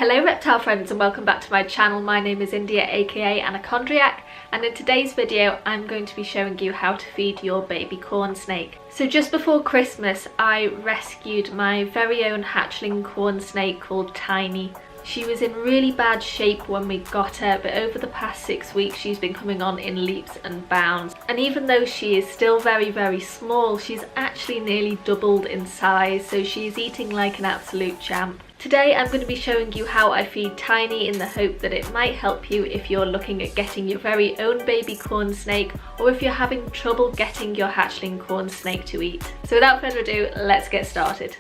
Hello reptile friends and welcome back to my channel. My name is India, aka Anacondraiac, and in today's video I'm going to be showing you how to feed your baby corn snake. So just before Christmas I rescued my very own hatchling corn snake called Tiny. She was in really bad shape when we got her, but over the past 6 weeks she's been coming on in leaps and bounds. And even though she is still very small, she's actually nearly doubled in size, so she's eating like an absolute champ. Today I'm going to be showing you how I feed Tiny in the hope that it might help you if you're looking at getting your very own baby corn snake, or if you're having trouble getting your hatchling corn snake to eat. So without further ado, let's get started.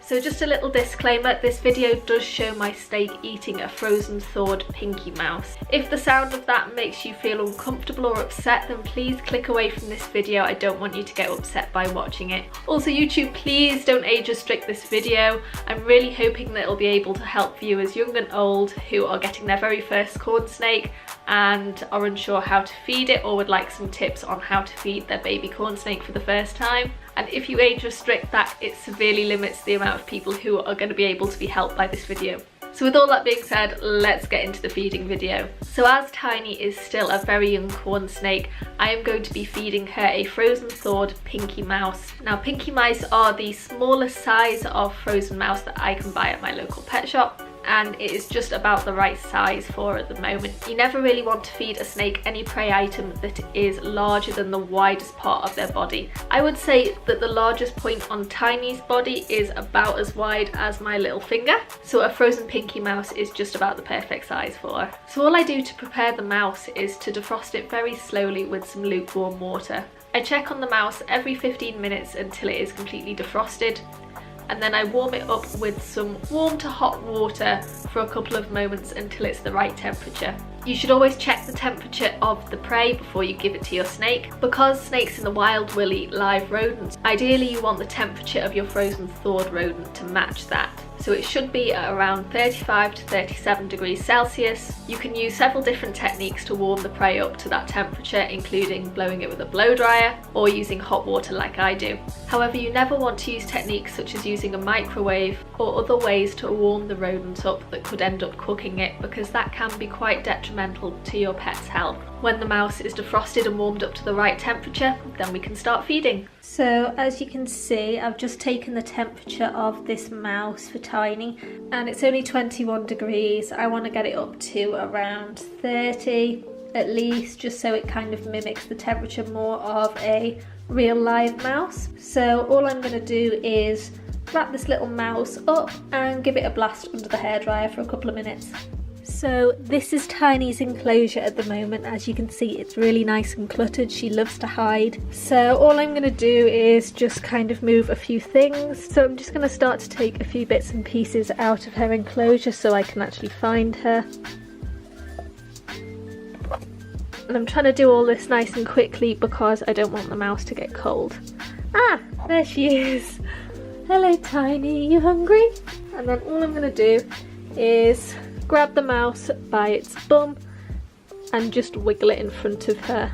So just a little disclaimer, this video does show my snake eating a frozen thawed Pinky Mouse. If the sound of that makes you feel uncomfortable or upset, then please click away from this video. I don't want you to get upset by watching it. Also YouTube, please don't age restrict this video. I'm really hoping that it'll be able to help viewers young and old who are getting their very first corn snake and are unsure how to feed it, or would like some tips on how to feed their baby corn snake for the first time. And if you age restrict that, it severely limits the amount of people who are going to be able to be helped by this video. So with all that being said, let's get into the feeding video. So as Tiny is still a very young corn snake, I am going to be feeding her a frozen thawed Pinky Mouse. Now Pinky Mice are the smallest size of frozen mouse that I can buy at my local pet shop, and it is just about the right size for her at the moment. You never really want to feed a snake any prey item that is larger than the widest part of their body. I would say that the largest point on Tiny's body is about as wide as my little finger, so a frozen Pinky Mouse is just about the perfect size for her. So all I do to prepare the mouse is to defrost it very slowly with some lukewarm water. I check on the mouse every 15 minutes until it is completely defrosted, and then I warm it up with some warm to hot water for a couple of moments until it's the right temperature. You should always check the temperature of the prey before you give it to your snake. Because snakes in the wild will eat live rodents, ideally you want the temperature of your frozen thawed rodent to match that. So it should be at around 35 to 37 degrees Celsius. You can use several different techniques to warm the prey up to that temperature, including blowing it with a blow dryer or using hot water like I do. However, you never want to use techniques such as using a microwave or other ways to warm the rodent up that could end up cooking it, because that can be quite detrimental to your pet's health. When the mouse is defrosted and warmed up to the right temperature, then we can start feeding. So as you can see, I've just taken the temperature of this mouse for Tiny, and it's only 21 degrees. I want to get it up to around 30 at least, just so it kind of mimics the temperature more of a real live mouse. So all I'm going to do is wrap this little mouse up and give it a blast under the hairdryer for a couple of minutes. So this is Tiny's enclosure at the moment. As you can see, it's really nice and cluttered. She loves to hide. So all I'm going to do is just kind of move a few things. So I'm just going to start to take a few bits and pieces out of her enclosure so I can actually find her. And I'm trying to do all this nice and quickly because I don't want the mouse to get cold. Ah, there she is. Hello Tiny, you hungry? And then all I'm going to do is grab the mouse by its bum and just wiggle it in front of her.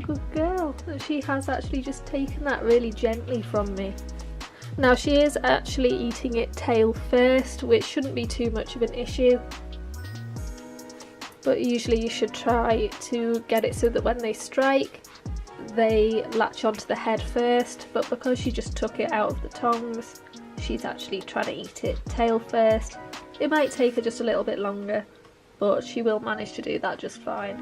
Good girl. She has actually just taken that really gently from me. Now she is actually eating it tail first, which shouldn't be too much of an issue. but usually you should try to get it so that when they strike they latch onto the head first, but because she just took it out of the tongs, she's actually trying to eat it tail first. It might take her just a little bit longer, but she will manage to do that just fine.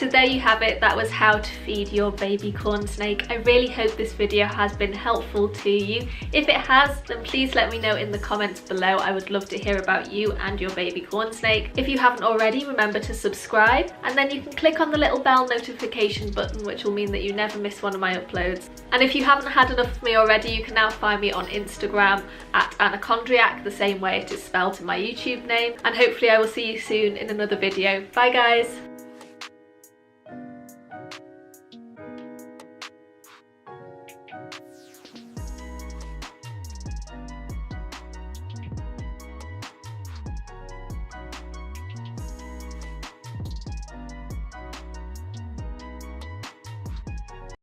So there you have it, that was how to feed your baby corn snake. I really hope this video has been helpful to you. If it has, then please let me know in the comments below. I would love to hear about you and your baby corn snake. If you haven't already, remember to subscribe, and then you can click on the little bell notification button, which will mean that you never miss one of my uploads. And if you haven't had enough of me already, you can now find me on Instagram at Anachondriac, the same way it is spelled in my YouTube name. And hopefully I will see you soon in another video. Bye guys!